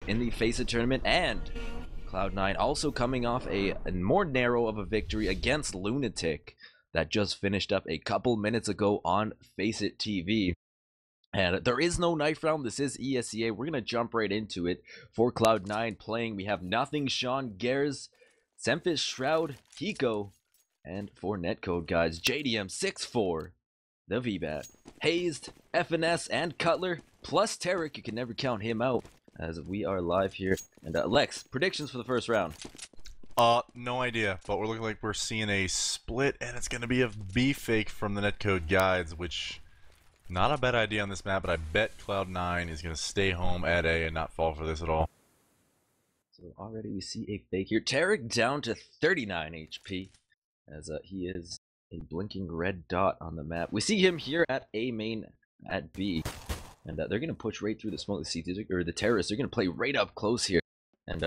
in the Face It tournament, and Cloud9 also coming off a more narrow of a victory against Lunatic that just finished up a couple minutes ago on Face It TV. And there is no knife round. This is ESEA. We're going to jump right into it. For Cloud9 playing, we have Nothing, Sean Gares, Semphis, Shroud, Hiko, and for Netcode, guys, JDM 6-4, the VBAT, Hazed, FNS, and Cutler, plus Tarek. You can never count him out as we are live here. And Lex, predictions for the first round? No idea, but we're looking like we're seeing a split, and it's going to be a B fake from the Netcode guides, which... not a bad idea on this map, but I bet Cloud9 is going to stay home at A and not fall for this at all. So already we see a fake here. Tarek down to 39 HP, as he is a blinking red dot on the map. We see him here at A main at B, and they're going to push right through the smoke. The terrorists are going to play right up close here. And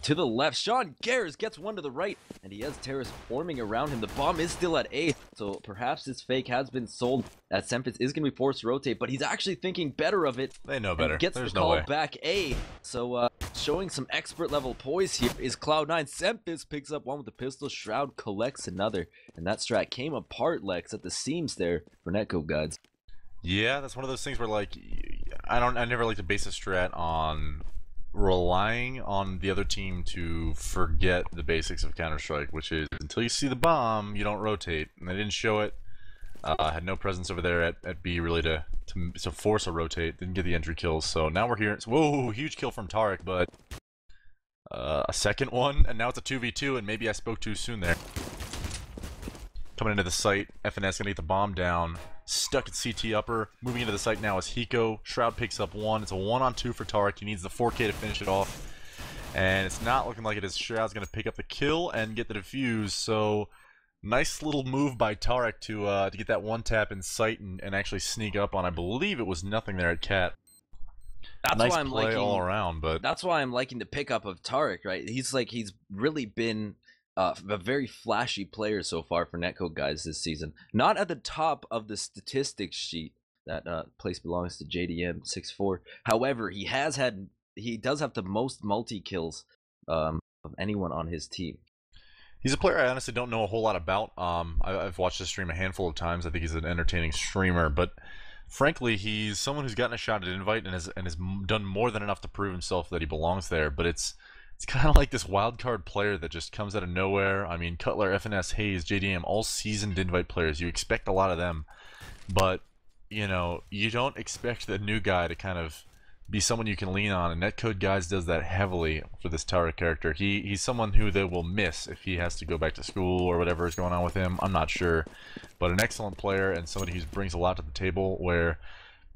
to the left, Sean Gares gets one to the right, and he has terrorists forming around him. The bomb is still at A, so perhaps this fake has been sold, as Semphis is going to be forced to rotate, but he's actually thinking better of it. They know better. Gets There's the call no way. back A, so showing some expert level poise here is Cloud9. Semphis picks up one with the pistol, Shroud collects another, and that strat came apart, Lex, at the seams there for Netcode guides. Yeah, that's one of those things where, like, I never like to base a strat on relying on the other team to forget the basics of Counter-Strike, which is until you see the bomb, you don't rotate. And they didn't show it. Had no presence over there at B really to force a rotate. Didn't get the entry kills. So now we're here. Whoa, huge kill from Tarek, but a second one, and now it's a 2v2, and maybe I spoke too soon there. Coming into the site, FNS gonna get the bomb down. Stuck at CT upper. Moving into the site now is Hiko. Shroud picks up one. It's a 1-on-2 for Tarek. He needs the 4K to finish it off. And it's not looking like it is. Shroud's going to pick up the kill and get the defuse. So, nice little move by Tarek to get that one tap in sight and actually sneak up on, I believe it was nothing there at Cat. That's nice why I'm play liking all around, but that's why I'm liking the pickup of Tarek, right? He's really been a very flashy player so far for Netcode guys this season. Not at the top of the statistics sheet. That place belongs to JDM 6-4. However, he does have the most multi-kills of anyone on his team. He's a player I honestly don't know a whole lot about. I've watched his stream a handful of times. I think he's an entertaining streamer, but frankly, he's someone who's gotten a shot at Invite and has done more than enough to prove himself that he belongs there. But it's kind of like this wild card player that just comes out of nowhere. I mean, Cutler, FNS, Hayes, JDM, all seasoned Invite players. You expect a lot of them, but you know, you don't expect the new guy to kind of be someone you can lean on. And Netcode guys does that heavily for this Tarek character. He's someone who they will miss if he has to go back to school or whatever is going on with him. I'm not sure, but an excellent player and somebody who brings a lot to the table. Where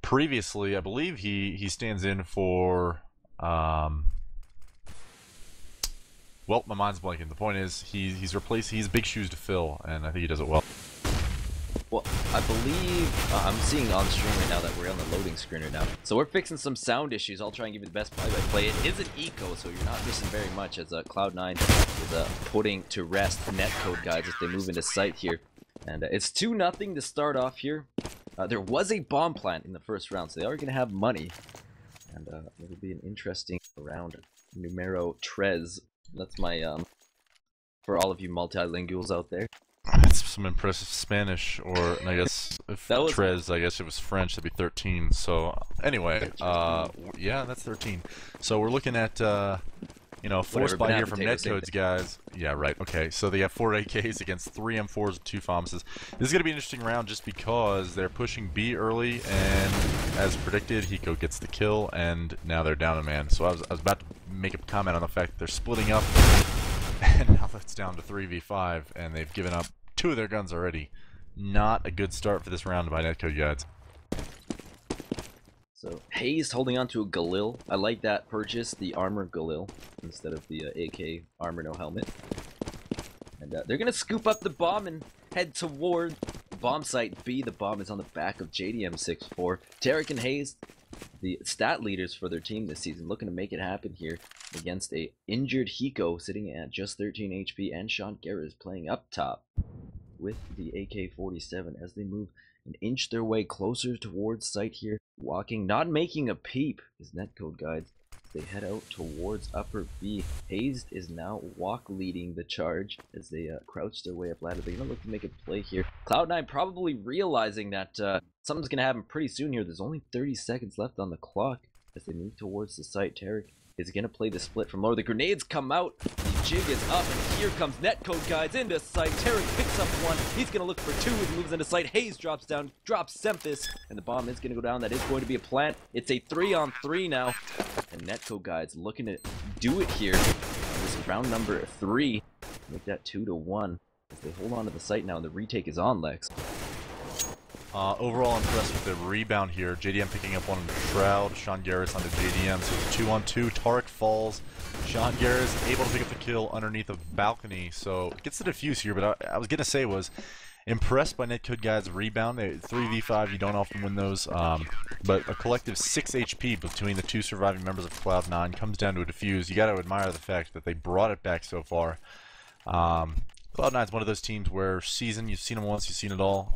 previously, I believe he stands in for. Well, my mind's blanking. The point is, he's big shoes to fill, and I think he does it well. Well, I believe I'm seeing on stream right now that we're on the loading screen right now. So we're fixing some sound issues. I'll try and give you the best play-by-play. It is an eco, so you're not missing very much as Cloud9 is putting to rest Netcode guys as they move into site here. And it's 2-0 to start off here. There was a bomb plant in the first round, so they are going to have money. And it'll be an interesting round. Numero tres. That's my, for all of you multilinguals out there. That's some impressive Spanish, or I guess if tres, I guess it was French, that'd be 13. So anyway, yeah, that's 13. So we're looking at, you know, 4 spot here from Netcode's guys. Yeah, right. Okay, so they have 4 AKs against 3 M4s and 2 FOMSs. This is gonna be an interesting round just because they're pushing B early, and as predicted, Hiko gets the kill, and now they're down a man. So I was about to make a comment on the fact that they're splitting up, and now that's down to 3v5, and they've given up 2 of their guns already. Not a good start for this round by Netcode guys. So Hayes holding on to a Galil. I like that purchase, the armor Galil, instead of the AK armor no helmet. And they're going to scoop up the bomb and head toward bomb site B. The bomb is on the back of JDM 6-4. Tarek and Hayes, the stat leaders for their team this season, looking to make it happen here against a injured Hiko sitting at just 13 HP, and Sean Gares playing up top with the AK-47 as they move and inch their way closer towards site here. Walking, not making a peep, is Netcode guides. They head out towards upper B. Hazed is now walk leading the charge as they crouch their way up ladder. They're going to look to make a play here. Cloud9 probably realizing that something's going to happen pretty soon here. There's only 30 seconds left on the clock as they move towards the site. Tarek is going to play the split from lower. The grenades come out. The jig is up, and here comes Netcode guys into sight. Tarek picks up one. He's going to look for two as he moves into sight. Hayes drops down, drops Semphis, and the bomb is going to go down. That is going to be a plant. It's a 3-on-3 now, and Netcode guys looking to do it here. This is round number 3. Make that 2-1 as they hold on to the site now, and the retake is on, Lex. Overall impressed with the rebound here. JDM picking up one on Shroud, Sean Garris onto JDM, so it's a 2-on-2. Tarek falls. Sean Garris able to pick up the kill underneath the balcony, so gets the defuse here, but I was going to say was impressed by Netcode guys' rebound. 3v5, you don't often win those, but a collective 6 HP between the two surviving members of Cloud9 comes down to a defuse. You got to admire the fact that they brought it back so far. Cloud9 is one of those teams where you've seen them once, you've seen it all.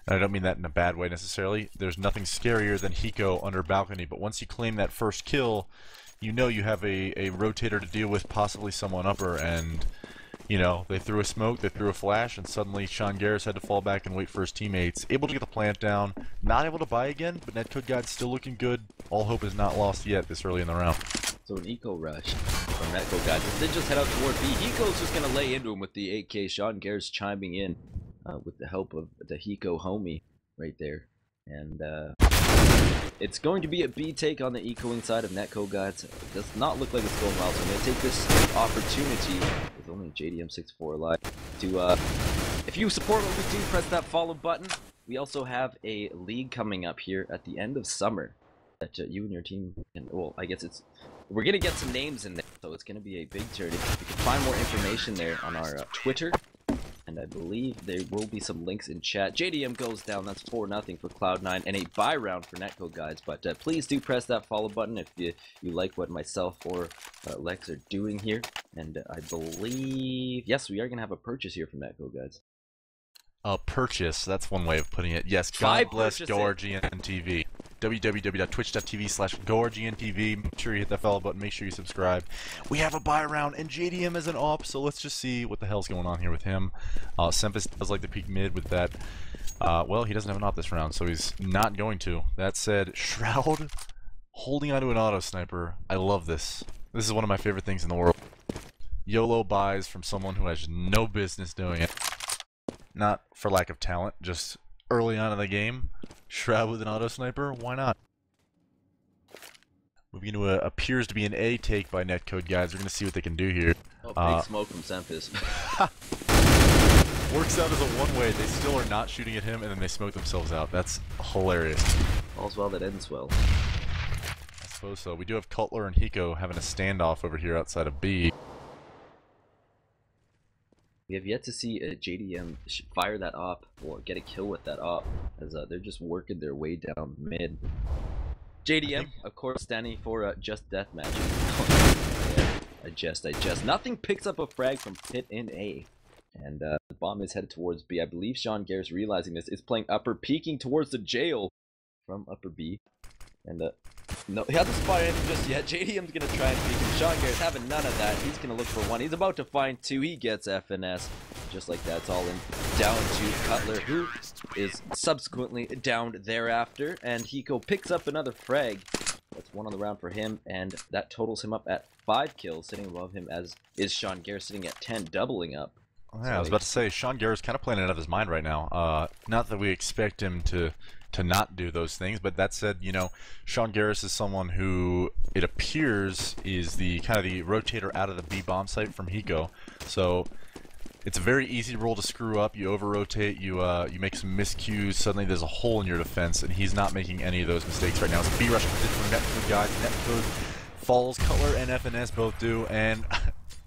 And I don't mean that in a bad way necessarily. There's nothing scarier than Hiko under balcony, but once you claim that first kill, you know you have a rotator to deal with, possibly someone upper, and you know, they threw a smoke, they threw a flash, and suddenly Sean Garris had to fall back and wait for his teammates. Able to get the plant down, not able to buy again, but Netcode guys still looking good. All hope is not lost yet this early in the round. So an eco rush from Netcode guys. They just head out toward B. Hiko's just going to lay into him with the AK. Sean Garris chiming in with the help of the Hiko homie right there. And it's going to be a B take on the ecoing side of Netcode guys. It does not look like it's going well, so I'm going to take this opportunity, with only JDM64 alive, to, if you support what we do, press that follow button. We also have a league coming up here at the end of summer that you and your team can, well, I guess we're going to get some names in there, so it's going to be a big tournament. You can find more information there on our Twitter. And I believe there will be some links in chat. JDM goes down. That's 4-0 for Cloud9 and a bye round for Netcode guys. But please do press that follow button if you like what myself or Lex are doing here. And I believe, yes, we are going to have a purchase here from Netcode guys. A purchase, that's one way of putting it. Yes, God bless GoRGNTV. www.twitch.tv/GoRGNTV. Make sure you hit that follow button. Make sure you subscribe. We have a buy round, and JDM is an op, so let's just see what the hell's going on here with him. Semphis does like to peek mid with that. Well, he doesn't have an op this round, so he's not going to. That said, Shroud holding onto an auto sniper. I love this. This is one of my favorite things in the world. YOLO buys from someone who has no business doing it. Not for lack of talent, just early on in the game. Shroud with an auto sniper, why not? Moving into what appears to be an A take by Netcode guys. We're going to see what they can do here. Oh, big smoke from Semphis. Works out as a one-way. They still are not shooting at him, and then they smoke themselves out. That's hilarious. All's well that ends well. I suppose so. We do have Cutler and Hiko having a standoff over here outside of B. We have yet to see JDM fire that op or get a kill with that op, as they're just working their way down mid. JDM, of course, standing for just deathmatch. I jest. Nothing picks up a frag from Pit in A. And the bomb is headed towards B. I believe Sean Garris, realizing this, is playing upper, peeking towards the jail from upper B. And no, he hasn't spotted anything just yet. JDM's going to try and peek him. Sean Garris having none of that. He's going to look for one. He's about to find two. He gets FNS. Just like that, it's all in. Down to Cutler, who is subsequently downed thereafter. And Hiko picks up another frag. That's one on the round for him. And that totals him up at 5 kills. Sitting above him as is Sean Garris, sitting at 10, doubling up. Yeah, I was about to say, Sean Garris kind of playing it out of his mind right now. Not that we expect him to not do those things, but that said, you know, Sean Garris is someone who it appears is the kind of the rotator out of the B bomb site from Hiko. So it's a very easy role to screw up. You over rotate, you make some miscues. Suddenly there's a hole in your defense, and he's not making any of those mistakes right now. It's a B rush comes in from Netcode guys. Netcode falls. Cutler and FNS both do, and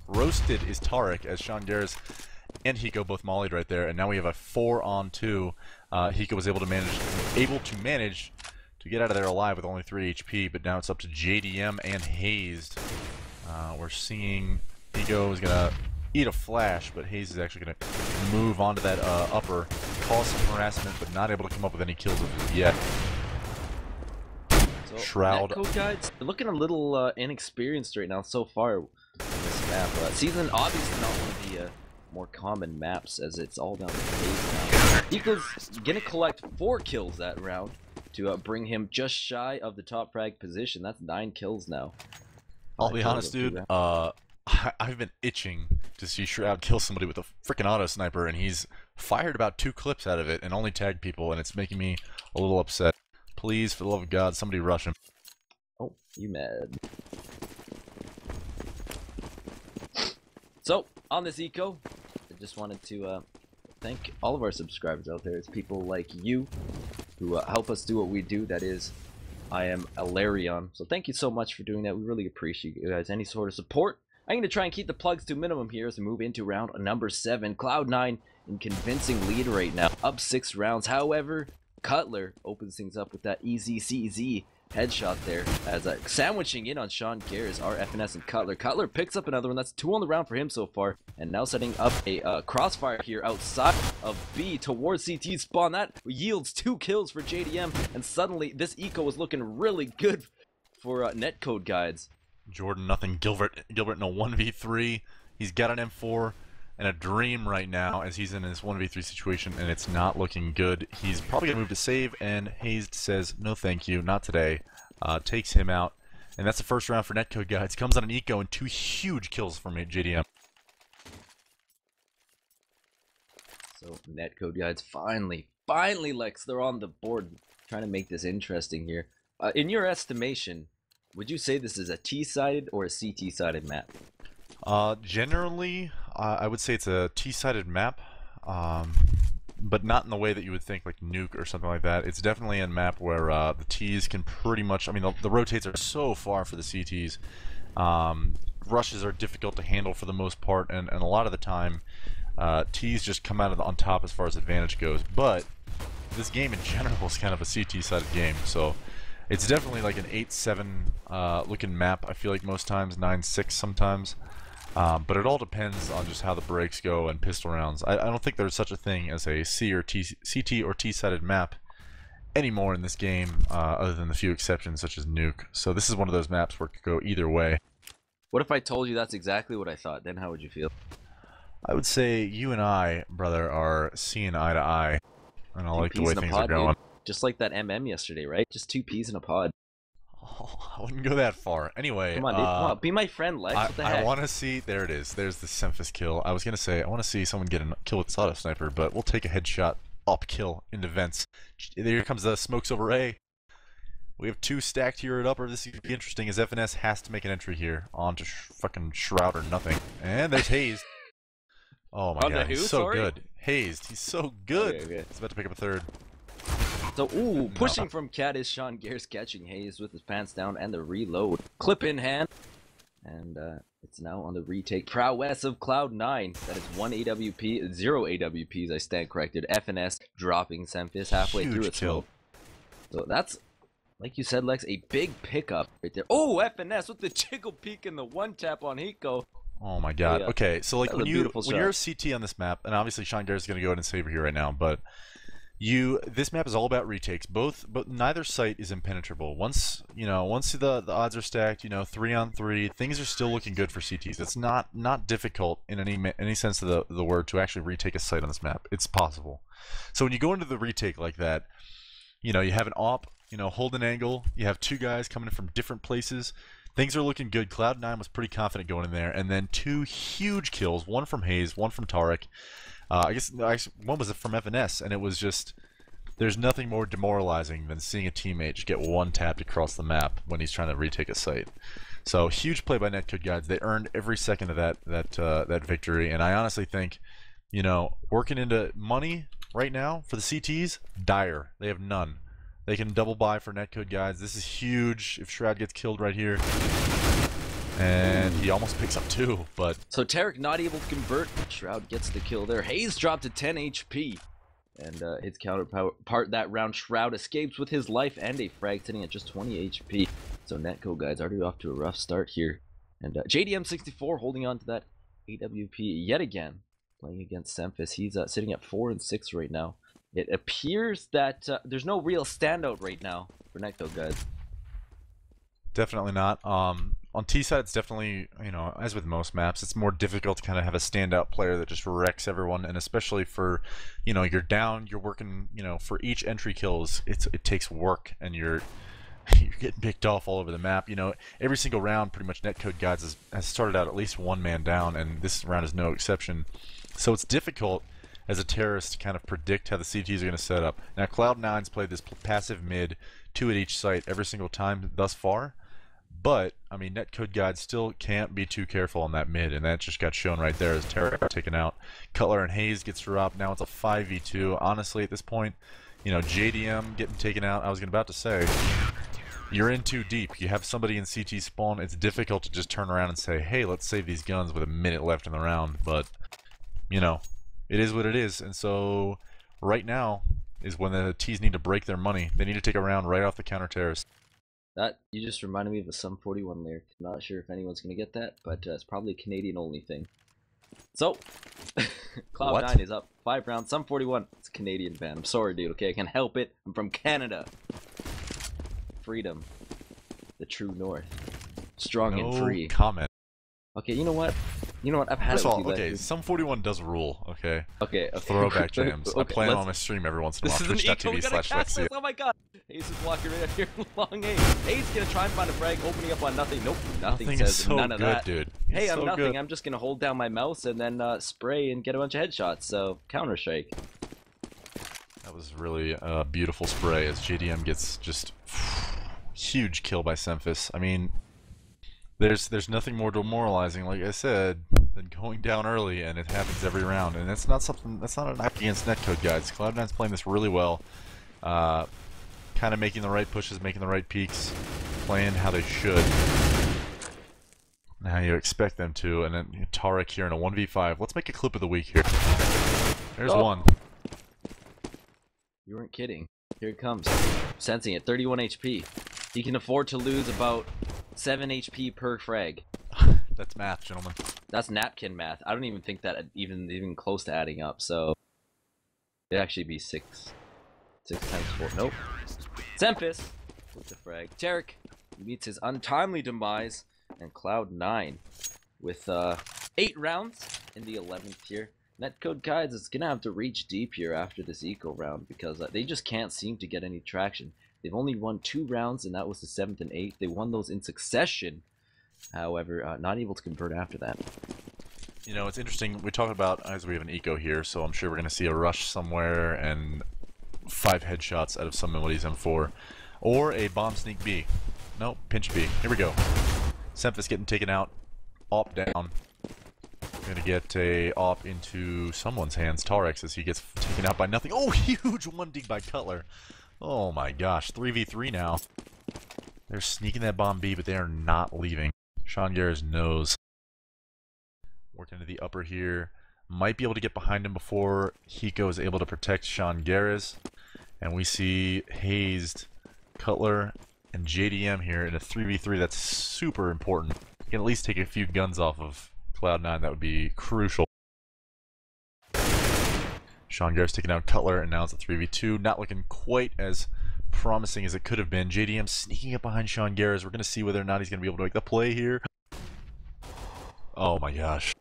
roasted is Tarek as Sean Garris and Hiko both mollied right there, and now we have a 4-on-2. Hiko was able to manage to get out of there alive with only 3 HP, but now it's up to JDM and Hazed. We're seeing Hiko is gonna eat a flash, but Hazed is actually gonna move onto that upper, cause some harassment, but not able to come up with any kills yet. So, Shroud. Netcode guys, they're looking a little inexperienced right now so far. This map season obviously not one of the more common maps, as it's all down the pace now. Eco's gonna collect 4 kills that round to bring him just shy of the top frag position. That's 9 kills now. I'll be honest, dude. I've been itching to see Shroud kill somebody with a freaking auto sniper, and he's fired about 2 clips out of it and only tagged people, and it's making me a little upset. Please, for the love of God, somebody rush him. Oh, you mad? So, on this eco, I just wanted to thank all of our subscribers out there. It's people like you who help us do what we do. That is, I am Alarion. So thank you so much for doing that. We really appreciate you guys. Any sort of support. I'm going to try and keep the plugs to a minimum here as we move into round number 7. Cloud9 in convincing lead right now. Up 6 rounds. However, Cutler opens things up with that EZCZ headshot there as sandwiching in on Sean Garris, our FNS and Cutler. Cutler picks up another one. That's 2 on the round for him so far. And now setting up a crossfire here outside of B towards CT spawn. That yields 2 kills for JDM. And suddenly this eco is looking really good for Netcode guides. Jordan, nothing. Gilbert in a 1v3. He's got an M4 and a dream right now as he's in this 1v3 situation, and it's not looking good. He's probably gonna move to save, and Hayes says no thank you, not today. Takes him out, and that's the first round for Netcode guides. Comes on an eco and 2 huge kills from JDM. So Netcode guides finally Lex, they're on the board, trying to make this interesting here. In your estimation, would you say this is a T-sided or a CT-sided map? Generally, I would say it's a T-sided map, but not in the way that you would think, like Nuke or something like that. It's definitely a map where the Ts can pretty much, I mean, the rotates are so far for the CTs. Rushes are difficult to handle for the most part, and a lot of the time, Ts just come out on top as far as advantage goes. But this game in general is kind of a CT-sided game, so it's definitely like an 8-7 looking map, I feel like most times, 9-6 sometimes. But it all depends on just how the breaks go and pistol rounds. I don't think there's such a thing as a CT or T-sided map anymore in this game, other than the few exceptions such as Nuke. So this is one of those maps where it could go either way. What if I told you that's exactly what I thought? Then how would you feel? I would say you and I, brother, are seeing eye to eye. And I like the way things are going. Dude. Just like that yesterday, right? Just 2 peas in a pod. Oh, I wouldn't go that far. Anyway, come on, dude. Come on, be my friend, Lex. What the heck? I want to see. There it is. There's the Semphis kill. I was gonna say I want to see someone get a kill with auto sniper, but we'll take a headshot up kill into vents. Here comes the smokes over A. We have 2 stacked here at upper. This is gonna be interesting as FNS has to make an entry here onto fucking Shroud or nothing. And there's Hayes. Oh my god, he's so good. Hayes, he's so good. Okay. He's about to pick up a 3rd. So, pushing from Cat is Sean Garris catching Hayes with his pants down and the reload. Clip in hand. And it's now on the retake. Prowess of Cloud9. That is 1 AWP, 0 AWPs, I stand corrected. FNS dropping Semphis halfway through its smoke. So that's, like you said, Lex, a big pickup right there. Oh, FNS with the jiggle peek and the 1-tap on Hiko. Oh my god. Okay, so like when you're a CT on this map, and obviously Sean Garris is going to go ahead and save her here right now, but this map is all about retakes. But neither site is impenetrable. Once the odds are stacked, 3-on-3, things are still looking good for CTs. It's not difficult in any sense of the word to actually retake a site on this map. It's possible. So when you go into the retake like that, you have an op, hold an angle, you have 2 guys coming from different places. Things are looking good. Cloud9 was pretty confident going in there, and then 2 huge kills, one from Hayes, one from Tarek. I guess one was from FNS, and it was just, there's nothing more demoralizing than seeing a teammate just get 1-tapped across the map when he's trying to retake a site. So huge play by Netcode guides. They earned every second of that victory, and I honestly think, working into money right now for the CTs, dire. They have none. They can double buy for Netcode guides. This is huge if Shroud gets killed right here. And he almost picks up 2, but... So Tarek not able to convert. Shroud gets the kill there. Hayes dropped to 10 HP. And his counterpart that round, Shroud escapes with his life and a frag sitting at just 20 HP. So Netcode guys already off to a rough start here. And JDM64 holding on to that AWP yet again. Playing against Semphis. He's sitting at 4 and 6 right now. It appears that there's no real standout right now for Netcode guys. Definitely not. On T side, it's definitely, you know, as with most maps, it's more difficult to kind of have a standout player that just wrecks everyone, and especially for, you know, you're down, you're working, you know, for each entry kills, it takes work, and you're getting picked off all over the map. You know, every single round, pretty much Netcode Guides has started out at least one man down, and this round is no exception. So it's difficult as a terrorist to kind of predict how the CTs are going to set up. Now, Cloud9's played this passive mid, 2 at each site every single time thus far. But, I mean, Netcode Guide still can't be too careful on that mid, and that just got shown right there as Terra got taken out. Cutler and Hayes gets dropped. Now it's a 5v2. Honestly, at this point, you know, JDM getting taken out. I was about to say, you're in too deep. You have somebody in CT spawn. It's difficult to just turn around and say, hey, let's save these guns with a minute left in the round. But, you know, it is what it is. And so, right now is when the T's need to break their money. They need to take a round right off the counter terrace. That, you just reminded me of a Sum 41 lyric. Not sure if anyone's going to get that, but it's probably a Canadian only thing. So, Cloud9 is up 5 rounds. Sum 41. It's a Canadian band. I'm sorry, dude. Okay, I can't help it. I'm from Canada. Freedom. The true north. Strong and free. Comment. Okay, you know what? You know what? I've had First it of with all, you okay, guys. Sum 41 does rule, okay? Okay. Throwback jams. Okay, I play them on my stream every once in a while. This is an eco. We gotta catch Twitch.tv/Lexia. this. Oh my god. Hayes is walking right up here. Long Hayes. Hayes is gonna try and find a frag, opening up on nothing. Nope. Nothing says is so none of good, that. dude. Hey, He's I'm so nothing. good. I'm just gonna hold down my mouse and then spray and get a bunch of headshots. So counter strike. That was really a beautiful spray as JDM gets just huge kill by Semphis. I mean, there's nothing more demoralizing, like I said, than going down early, and it happens every round. And that's not a knock against Netcode, guys. Cloud9's playing this really well, kind of making the right pushes, making the right peaks, playing how they should. Now you expect them to, and then Tarek here in a 1v5. Let's make a clip of the week here. There's one. You weren't kidding. Here it comes. Sensing it. 31 HP. He can afford to lose about 7 HP per frag. That's math, gentlemen. That's napkin math. I don't even think that even close to adding up. So it'd actually be 6 times 4. Nope. Semphis with the frag. Tarek meets his untimely demise, and Cloud9 with 8 rounds in the 11th tier. Netcode Guides is gonna have to reach deep here after this eco round because they just can't seem to get any traction. They've only won 2 rounds, and that was the 7th and 8th. They won those in succession. However, not able to convert after that. You know, it's interesting. We talk about, as we have an eco here, so I'm sure we're going to see a rush somewhere and 5 headshots out of somebody's M4. Or a bomb sneak B. Nope, pinch B. Here we go. Semphis getting taken out. Op down. Gonna get a op into someone's hands. Tarex as he gets taken out by nothing. Oh, huge 1D by Cutler. Oh my gosh, 3v3 now. They're sneaking that bomb B, but they are not leaving. Sean Garris knows. Working into the upper here. Might be able to get behind him before Hiko is able to protect Sean Garris. And we see Hazed, Cutler, and JDM here in a 3v3. That's super important. You can at least take a few guns off of Cloud9. That would be crucial. Sean Garris taking out Cutler, and now it's a 3v2. Not looking quite as promising as it could have been. JDM sneaking up behind Sean Garris. We're going to see whether or not he's going to be able to make the play here. Oh my gosh.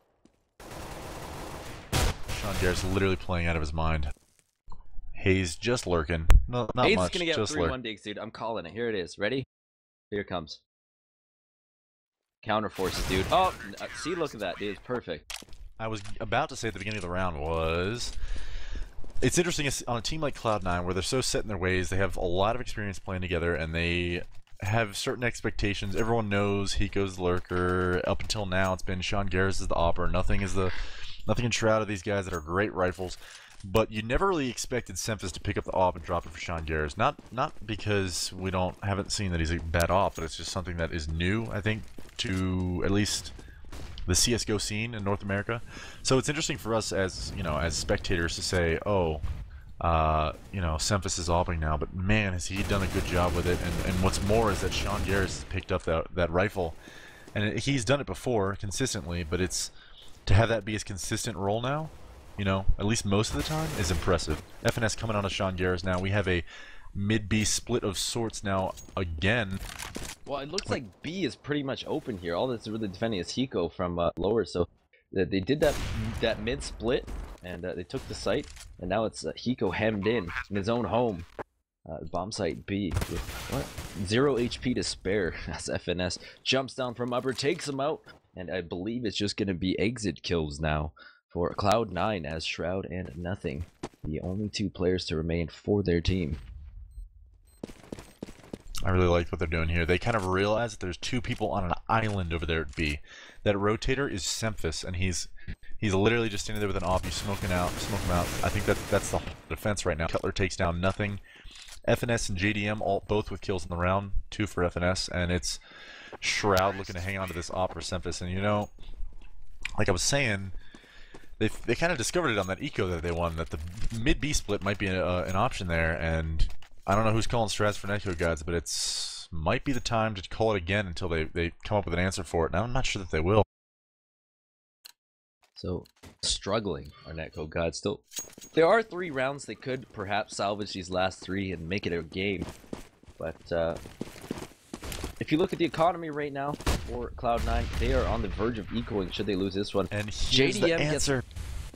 Sean Garris literally playing out of his mind. Hayes just lurking. No, not Hayes much. is going to get just 3-1 digs, dude. I'm calling it. Here it is. Ready? Here it comes. Counter forces, dude. Oh, see, look at that, dude. It's perfect. I was about to say at the beginning of the round was... It's interesting on a team like Cloud9 where they're so set in their ways, they have a lot of experience playing together, and they have certain expectations. Everyone knows Hiko's the lurker. Up until now, it's been Sean Garris is the opper. Nothing in shroud of these guys that are great rifles. But you never really expected Semphis to pick up the op and drop it for Sean Garris. Not because we haven't seen that he's a bad op, but it's just something that is new, I think, to at least the CS:GO scene in North America. So it's interesting for us as, you know, as spectators to say, oh, you know, Semphis is opping now, but man, has he done a good job with it. And what's more is that Sean Garris has picked up that rifle, and he's done it before consistently, but it's to have that be his consistent role now, you know, at least most of the time, is impressive. FNS coming on to Sean Garris now. We have a mid-B split of sorts now again. Well, it looks like B is pretty much open here. All that's really defending is Hiko from lower. So they did that mid split, and they took the site, and now it's Hiko hemmed in his own home. Bomb site B with what? 0 HP to spare as FNS jumps down from upper, takes him out, and I believe it's just going to be exit kills now for Cloud9 as Shroud and Nothing, the only 2 players to remain for their team. I really like what they're doing here. They kind of realize that there's 2 people on an island over there at B. That rotator is Semphis, and he's literally just standing there with an op. He's smoke him out. I think that's the defense right now. Cutler takes down Nothing. FNS and JDM both with kills in the round, 2 for FNS, and it's Shroud looking to hang on to this op for Semphis. And you know, like I was saying, they kind of discovered it on that eco that they won, that the mid B split might be an option there. And I don't know who's calling strats for Netcode guys, but it's might be the time to call it again until they come up with an answer for it. And I'm not sure that they will. So, struggling our Netcode gods. Still, there are 3 rounds they could perhaps salvage these last 3 and make it a game. But if you look at the economy right now for Cloud9, they are on the verge of equaling should they lose this one. And here's the answer.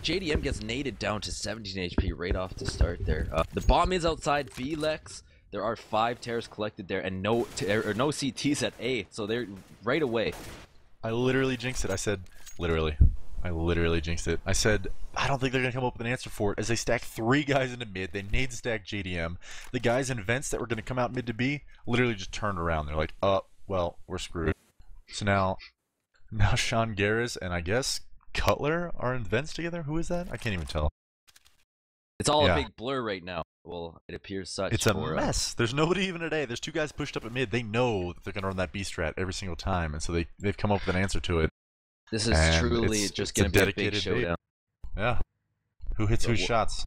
JDM gets naded down to 17 HP right off the start there. The bomb is outside B Lex. There are 5 tears collected there and no CTs at A, so they're right away. I literally jinxed it. I said, literally. I literally jinxed it. I said, I don't think they're going to come up with an answer for it as they stack 3 guys into mid. They nade stack JDM. The guys in vents that were going to come out mid to B literally just turned around. They're like, well, we're screwed. So now Sean Garris and I guess Cutler are in vents together? Who is that? I can't even tell. It's all a big blur right now. Well, it appears such. It's a mess. There's nobody even today. There's 2 guys pushed up at mid. They know that they're going to run that B strat every single time, and so they've come up with an answer to it. This is truly just going to be a big showdown. Yeah. Who hits whose shots?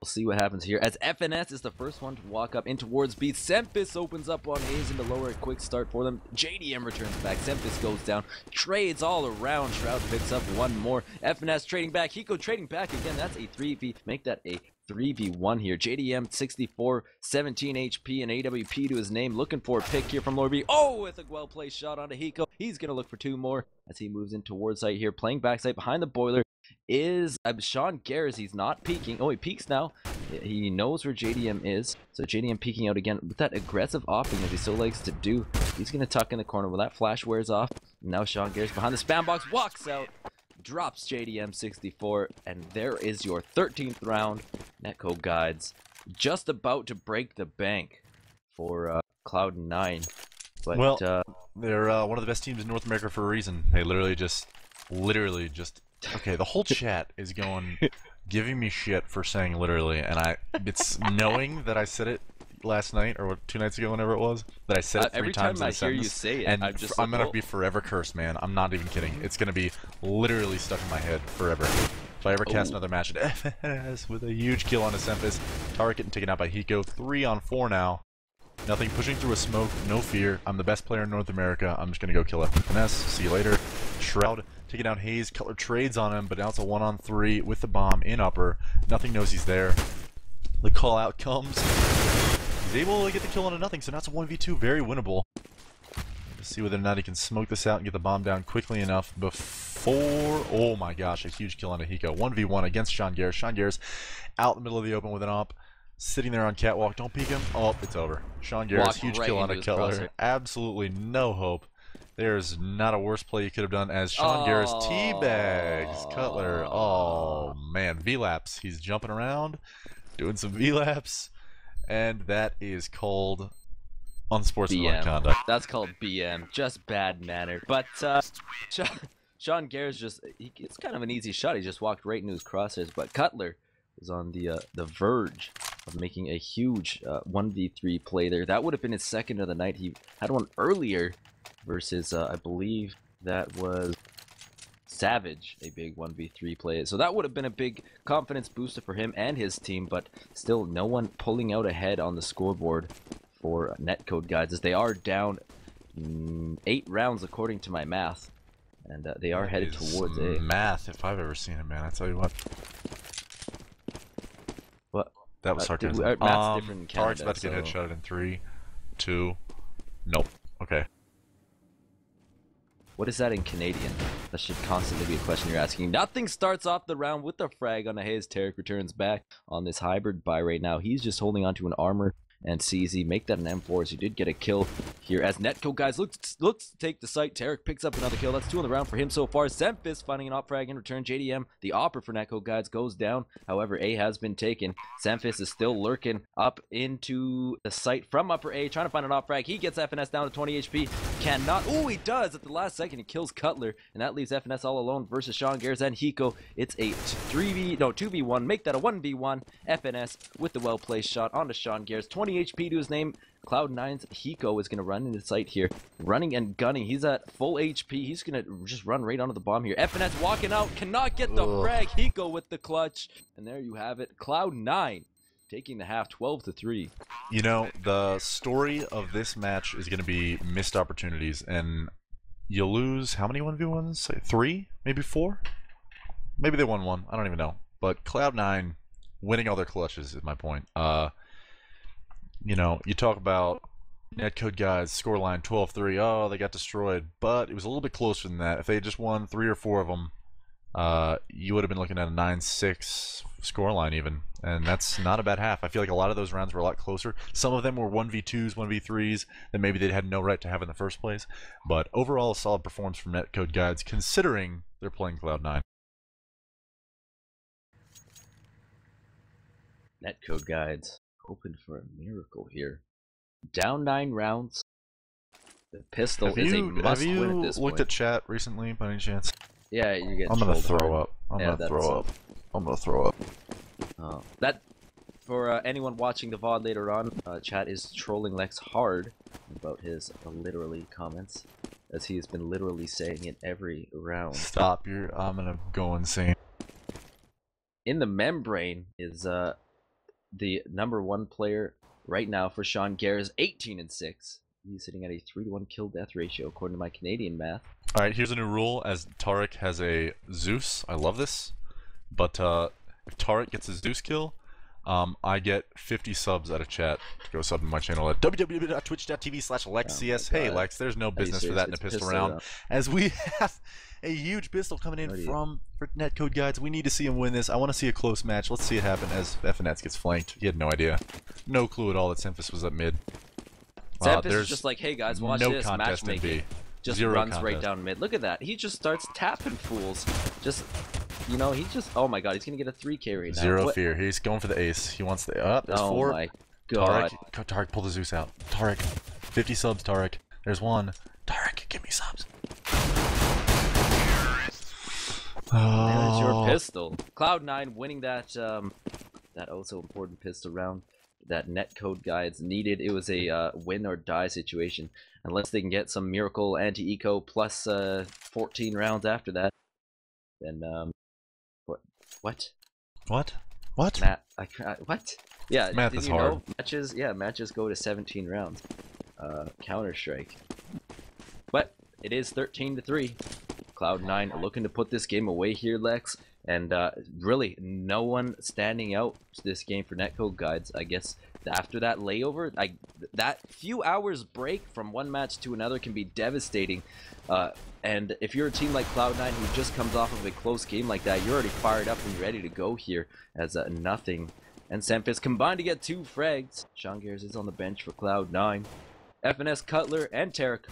We'll see what happens here. As FNS is the first one to walk up in towards B. Semphis opens up on A's into lower. A quick start for them. JDM returns back. Semphis goes down. Trades all around. Shroud picks up 1 more. FNS trading back. Hiko trading back again. That's a 3v. Make that a 3v1 here. JDM 64, 17 HP and AWP to his name. Looking for a pick here from Lord B. Oh, with a well-placed shot onto Hiko. He's going to look for 2 more as he moves in towards site here. Playing backside behind the boiler is Sean Garris. He's not peeking. Oh, he peeks now. He knows where JDM is. So JDM peeking out again with that aggressive offing as he still likes to do. He's going to tuck in the corner when that flash wears off. Now Sean Garris behind the spam box walks out. Drops JDM 64, and there is your 13th round. Netcode guides just about to break the bank for Cloud9. But well, they're one of the best teams in North America for a reason. They literally just okay, the whole chat is giving me shit for saying literally, and it's knowing that I said it last night or 2 nights ago, whenever it was, that I said it 3 times in a sentence. Every time I hear you say it, and I'm gonna be forever cursed, man. I'm not even kidding. It's gonna be literally stuck in my head forever. If I ever cast another match at FNS with a huge kill on a Semphis, Tarek getting taken out by Hiko, 3 on 4 now. Nothing pushing through a smoke, no fear. I'm the best player in North America. I'm just gonna go kill FNS. See you later. Shroud taking down Hayes. Cutler trades on him, but now it's a 1-on-3 with the bomb in upper. Nothing knows he's there. The call out comes. He's able to get the kill on Nothing, so now it's a 1v2, very winnable. Let's see whether or not he can smoke this out and get the bomb down quickly enough before... Oh my gosh, a huge kill on Hiko. 1v1 against Sean Garris. Sean Garris out in the middle of the open with an op. Sitting there on catwalk. Don't peek him. Oh, it's over. Sean Garris, huge kill on a Cutler. Absolutely no hope. There's not a worse play you could have done as Sean Garris teabags Cutler. Oh man, V-laps. He's jumping around, doing some V-laps. And that is called unsportsmanlike conduct. That's called BM. Just bad manner. But Sean Garris it's kind of an easy shot. He just walked right into his crosshairs. But Cutler is on the verge of making a huge 1v3 play there. That would have been his 2nd of the night. He had one earlier versus, I believe that was Savage, a big 1v3 play. So that would have been a big confidence booster for him and his team, but still no one pulling out ahead on the scoreboard for Netcode guys, as they are down 8 rounds according to my math, and they are headed towards A. Math, if I've ever seen it, man. I tell you what. What? That was sarcasm. Math's different in Canada, Tarek's about to get headshotted in 3, 2, nope. Okay. What is that in Canadian? That should constantly be a question you're asking. Nothing starts off the round with a frag on a haze. Tarek returns back on this hybrid buy right now. He's just holding onto an armor and CZ make that an M4 as he did get a kill here as Netcode guys looks to take the site. Tarek picks up another kill. That's 2 on the round for him so far. Zemphis finding an op frag in return. JDM, the opper for Netcode guys, goes down. However, A has been taken. Zemphis is still lurking up into the site from upper A, trying to find an op frag. He gets FNS down to 20 HP. Cannot. Oh, he does at the last second. He kills Cutler, and that leaves FNS all alone versus Sean Gares and Hiko. It's a 2v1. Make that a 1v1. FNS with the well-placed shot onto Sean Gares. 20 HP to his name. Cloud9's Hiko is going to run into sight here. Running and gunning. He's at full HP. He's going to just run right onto the bomb here. FNS walking out. Cannot get the frag. Hiko with the clutch. And there you have it. Cloud9 taking the half 12-3. You know, the story of this match is going to be missed opportunities. And you lose how many 1v1s? Like 3? Maybe 4? Maybe they won 1. I don't even know. But Cloud9 winning all their clutches is my point. You know, you talk about Netcode guys, scoreline 12-3, oh, they got destroyed. But it was a little bit closer than that. If they had just won 3 or 4 of them, you would have been looking at a 9-6 scoreline even. And that's not a bad half. I feel like a lot of those rounds were a lot closer. Some of them were 1v2s, 1v3s that maybe they had no right to have in the first place. But overall, a solid performance from Netcode guys, considering they're playing Cloud9. Netcode guides hoping for a miracle here. Down 9 rounds. The pistol is a must win at this point. Have you looked at chat recently by any chance? Yeah, you're getting I'm gonna throw hard. up. I'm gonna throw up. I'm gonna throw up. That for anyone watching the VOD later on, chat is trolling Lex hard about his literally comments, as he has been literally saying it every round. Stop! I'm gonna go insane. In the membrane is the #1 player right now for Sean Gares, 18-6. He's sitting at a 3-to-1 kill death ratio according to my Canadian math. All right, here's a new rule. As Tarek has a Zeus, I love this. But if Tarek gets a Zeus kill, I get 50 subs out of chat to go sub to my channel at www.twitch.tv/LexCS. Hey Lex, there's no business for that in a pistol round. As we have a huge pistol coming in for Netcode guys. We need to see him win this. I want to see a close match. Let's see it happen as FNS gets flanked. He had no idea. No clue at all that Zemphis was up mid. Zemphis is just like, hey guys, watch no this, matchmaking. Just Zero runs contest. right down mid. Look at that. He just starts tapping fools. Just, you know, he just, oh my god, he's going to get a 3K right now. Zero fear. He's going for the ace. He wants the, there's 4. Oh my god. Tarek, pull the Zeus out. Tarek, 50 subs, Tarek. There's 1. Tarek, give me subs. There's your pistol. Cloud9 winning that that also important pistol round that Netcode guides needed. It was a win or die situation. Unless they can get some miracle anti-eco plus 14 rounds after that, then what? Matt, what? Yeah, math did is you hard. know matches go to 17 rounds. Counter-Strike. But it is 13-3. Cloud9 looking to put this game away here, Lex, and really no one standing out this game for Netcode guides. I guess after that layover, that few hours break from one match to another can be devastating. And if you're a team like Cloud9 who just comes off of a close game like that, you're already fired up and ready to go here as Nothing and Zemphis combined to get 2 frags. Sean Gares is on the bench for Cloud9. FNS, Cutler, and Tarek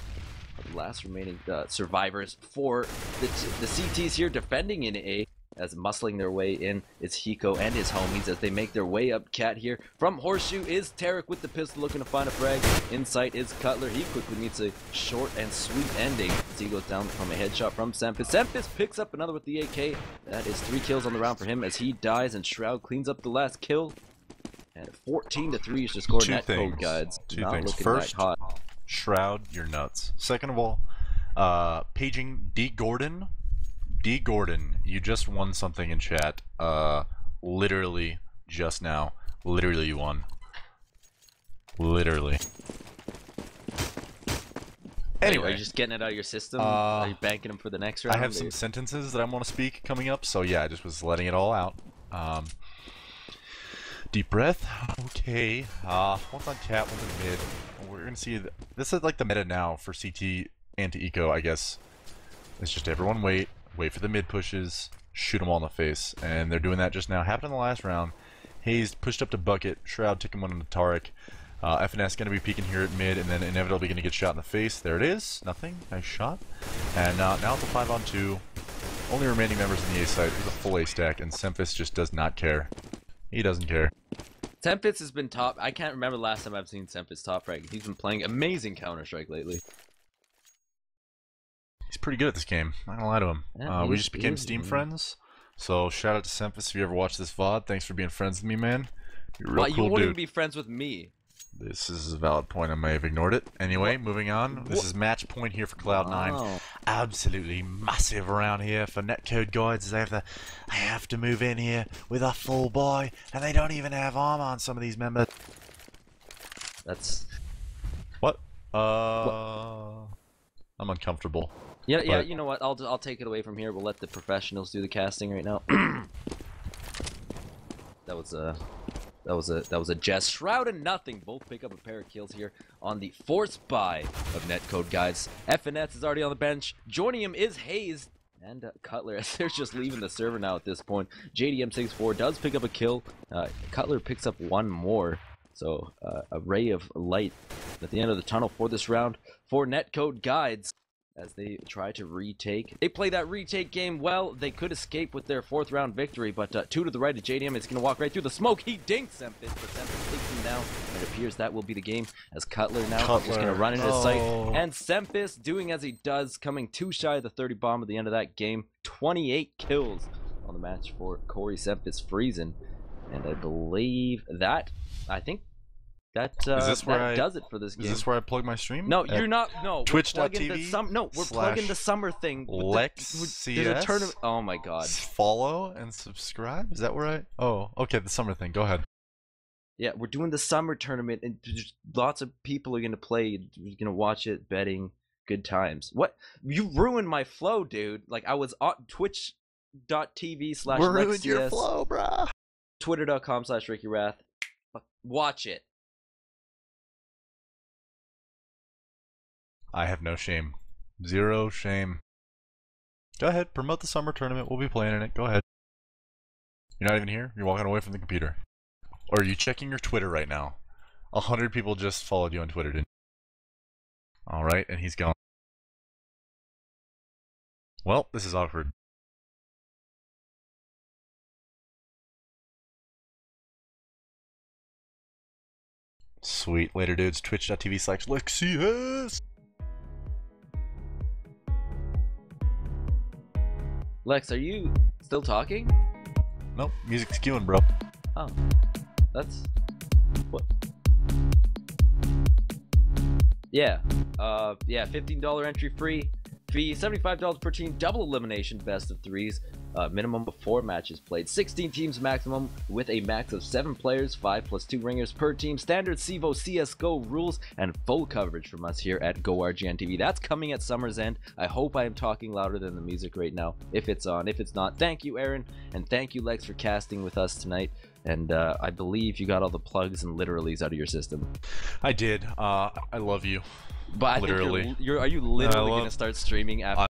are the last remaining survivors for the CTs here defending in A, as muscling their way in. It's Hiko and his homies as they make their way up. Cat here from Horseshoe is Tarek with the pistol looking to find a frag. In sight is Cutler. He quickly meets a short and sweet ending as he goes down from a headshot from Zemphis. Zemphis picks up another with the AK. That is 3 kills on the round for him as he dies, and Shroud cleans up the last kill. And 14-3 is the score. Netcode guides. Two things. First, hot. Shroud, you're nuts. Second of all, paging D. Gordon. D. Gordon, you just won something in chat. Literally just now. Literally you won. Literally. Anyway, are you just getting it out of your system? Are you banking them for the next round? I have some sentences that I want to speak coming up, so yeah, I just was letting it all out. Deep breath. Okay. One's on cat, one's in mid. We're gonna see. This is like the meta now for CT and to eco, I guess. It's just everyone wait for the mid pushes, shoot them all in the face, and they're doing that just now. Happened in the last round. Hayes pushed up to bucket. Shroud took him one on the Tarek. FNS going to be peeking here at mid, and then inevitably going to get shot in the face. There it is. Nothing. Nice shot. And now it's a 5-on-2. Only remaining members in the A side is a full A stack, and Semphis just does not care. He doesn't care. Semphis has been top. I can't remember the last time I've seen Semphis top rank. He's been playing amazing Counter-Strike lately. He's pretty good at this game. Not gonna lie to him. Yeah, we just became Steam friends. So shout out to Semphis if you ever watch this VOD. Thanks for being friends with me, man. You're a real cool you wouldn't dude. be friends with me. This is a valid point. I may have ignored it. Anyway, moving on. This is match point here for Cloud9. Wow. Absolutely massive around here for Netcode guides. They have to move in here with a full buy, and they don't even have armor on some of these members. That's what? I'm uncomfortable. Yeah, you know what? I'll take it away from here. We'll let the professionals do the casting right now. That was a jest. Shroud and Nothing both pick up a pair of kills here on the forced buy of Netcode guys. FNS is already on the bench. Joining him is Hayes and Cutler, as they're just leaving the server now at this point. JDM64 does pick up a kill. Cutler picks up one more. So a ray of light at the end of the tunnel for this round for Netcode guides, as they try to retake. They play that retake game well. They could escape with their 4th round victory, but 2 to the right of JDM is going to walk right through the smoke. He dinks Semphis, but Semphis takes him down, and it appears that will be the game, as Cutler now is just going to run into his sight. And Semphis, doing as he does, coming too shy of the 30 bomb at the end of that game. 28 kills on the match for Corey Semphis freezing. And I believe that, I think, that does it for this game. Is this where I plug my stream? No, you're not. No, Twitch.tv. No, we're plugging the summer thing. There's a tournament. Oh my god. Follow and subscribe. Is that where I? Oh, okay. The summer thing. Go ahead. Yeah, we're doing the summer tournament, and lots of people are gonna play. You're gonna watch it, betting, good times. What? You ruined my flow, dude. Like, I was on Twitch.tv/LexCS. Ruined your flow, brah. Twitter.com/RickyWrath. Watch it. I have no shame. Zero shame. Go ahead, promote the summer tournament. We'll be playing in it. Go ahead. You're not even here? You're walking away from the computer. Or are you checking your Twitter right now? 100 people just followed you on Twitter, didn't you? Alright, and he's gone. Well, this is awkward. Sweet. Later, dudes. Twitch.tv/LexCS. Lex, are you still talking? Nope, music's queuing, bro. Oh, that's what? Yeah, yeah, $15 entry fee, $75 per team, double elimination, best of 3s, minimum of 4 matches played, 16 teams maximum with a max of 7 players, 5 + 2 ringers per team, standard CEVO CSGO rules, and full coverage from us here at GoRGN TV. That's coming at summer's end. I hope I am talking louder than the music right now, if it's on. If it's not, thank you, Aaron, and thank you, Lex, for casting with us tonight. And I believe you got all the plugs and literallys out of your system. I did. I love you. But literally. I think are you literally going to start streaming after?